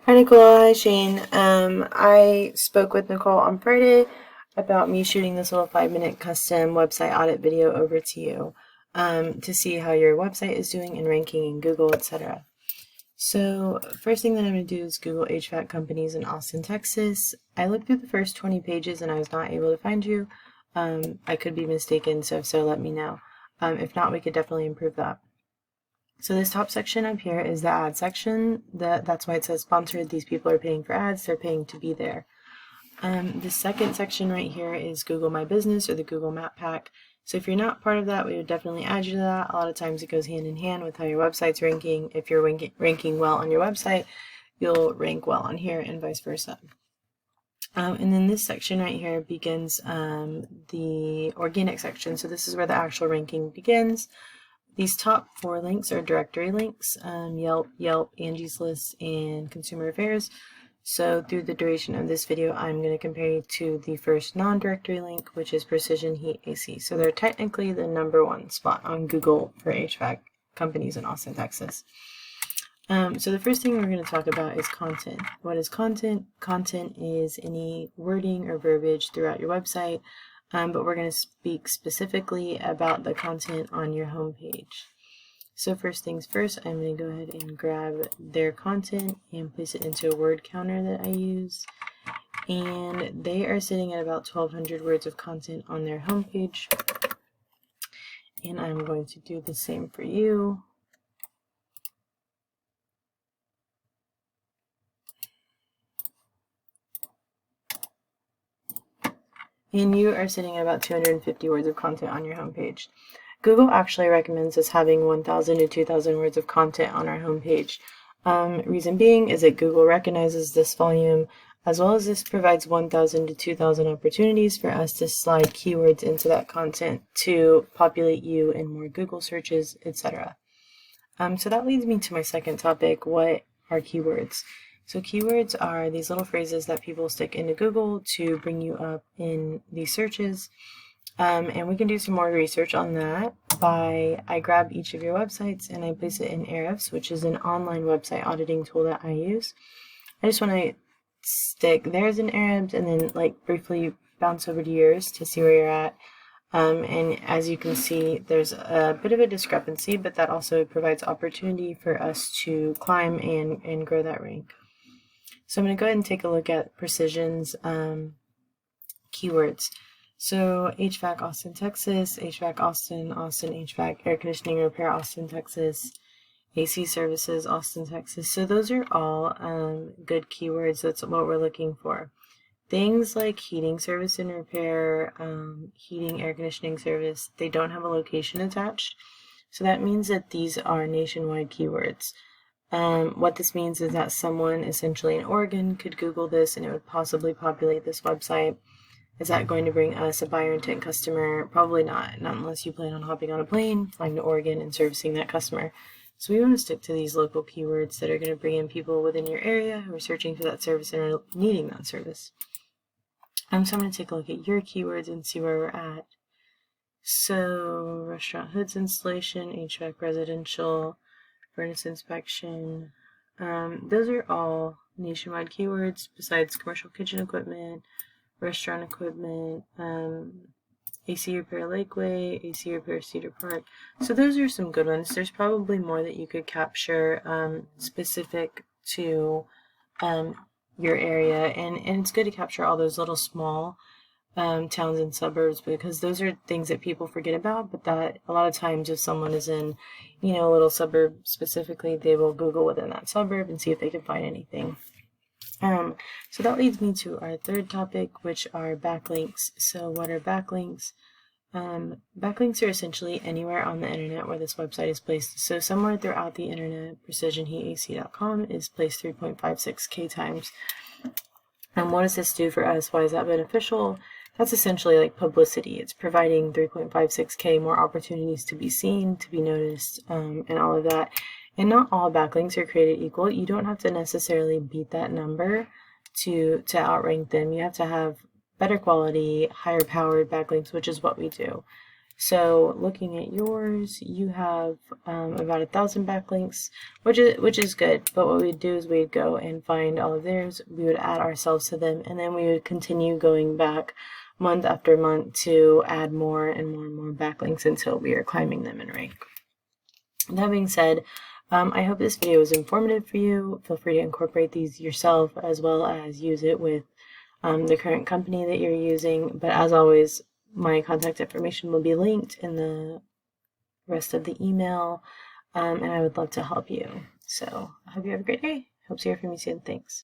Hi Nicole, hi Shane. I spoke with Nicole on Friday about me shooting this little 5-minute custom website audit video over to you to see how your website is doing and ranking in Google, etc. So first thing that I'm going to do is Google HVAC companies in Austin, Texas. I looked through the first 20 pages and I was not able to find you. I could be mistaken, so if so, let me know. If not, we could definitely improve that. So this top section up here is the ad section. That's why it says sponsored. These people are paying for ads. They're paying to be there. The second section right here is Google My Business or the Google Map Pack. So if you're not part of that, we would definitely add you to that. A lot of times it goes hand in hand with how your website's ranking. If you're ranking well on your website, you'll rank well on here and vice versa. And then this section right here begins the organic section. So this is where the actual ranking begins. These top 4 links are directory links, Yelp, Angie's List, and Consumer Affairs. So through the duration of this video, I'm going to compare you to the first non-directory link, which is Precision Heat AC. So they're technically the #1 spot on Google for HVAC companies in Austin, Texas. So the first thing we're going to talk about is content. What is content? Content is any wording or verbiage throughout your website. But we're going to speak specifically about the content on your homepage. So first things first, I'm going to go ahead and grab their content and place it into a word counter that I use. And they are sitting at about 1,200 words of content on their homepage. And I'm going to do the same for you. And you are sitting at about 250 words of content on your homepage. Google actually recommends us having 1,000 to 2,000 words of content on our homepage. Reason being is that Google recognizes this volume, as well as this provides 1,000 to 2,000 opportunities for us to slide keywords into that content to populate you in more Google searches, etc. So that leads me to my second topic. What are keywords? So keywords are these little phrases that people stick into Google to bring you up in these searches. And we can do some more research on that I grab each of your websites and I place it in Ahrefs, which is an online website auditing tool that I use. I just want to stick theirs in Ahrefs and then briefly bounce over to yours to see where you're at. And as you can see, there's a bit of a discrepancy, but that also provides opportunity for us to climb and grow that rank. So I'm going to go ahead and take a look at Precision's keywords. So HVAC Austin, Texas, HVAC Austin, Austin HVAC, air conditioning repair Austin, Texas, AC services Austin, Texas. So those are all good keywords. That's what we're looking for. Things like heating service and repair, heating, air conditioning service, they don't have a location attached. So that means that these are nationwide keywords. What this means is that someone essentially in Oregon could Google this and it would possibly populate this website. Is that going to bring us a buyer intent customer? Probably not unless you plan on hopping on a plane, flying to Oregon, and servicing that customer. So we want to stick to these local keywords that are going to bring in people within your area who are searching for that service and are needing that service. So I'm going to take a look at your keywords and see where we're at. So restaurant hoods installation, HVAC residential, furnace inspection. Those are all nationwide keywords besides commercial kitchen equipment, restaurant equipment, AC repair Lakeway, AC repair Cedar Park. So those are some good ones. There's probably more that you could capture specific to your area, and it's good to capture all those little small towns and suburbs, because those are things that people forget about, but that a lot of times if someone is in a little suburb specifically, they will Google within that suburb and see if they can find anything. So that leads me to our third topic, which are backlinks. So what are backlinks? Backlinks are essentially anywhere on the internet where this website is placed. So somewhere throughout the internet, precisionheatac.com is placed 3.56k times. And what does this do for us? Why is that beneficial? That's essentially like publicity. It's providing 3.56k more opportunities to be seen, to be noticed, and all of that. And not all backlinks are created equal. You don't have to necessarily beat that number to outrank them. You have to have better quality, higher powered backlinks, which is what we do. So looking at yours, you have about 1,000 backlinks, which is good. But what we'd do is we'd go and find all of theirs, we would add ourselves to them, and then we would continue going back month after month to add more and more and more backlinks until we are climbing them in rank. That being said, I hope this video was informative for you. Feel free to incorporate these yourself as well as use it with the current company that you're using. But as always, my contact information will be linked in the rest of the email, and I would love to help you. So I hope you have a great day. Hope to hear from you soon. Thanks.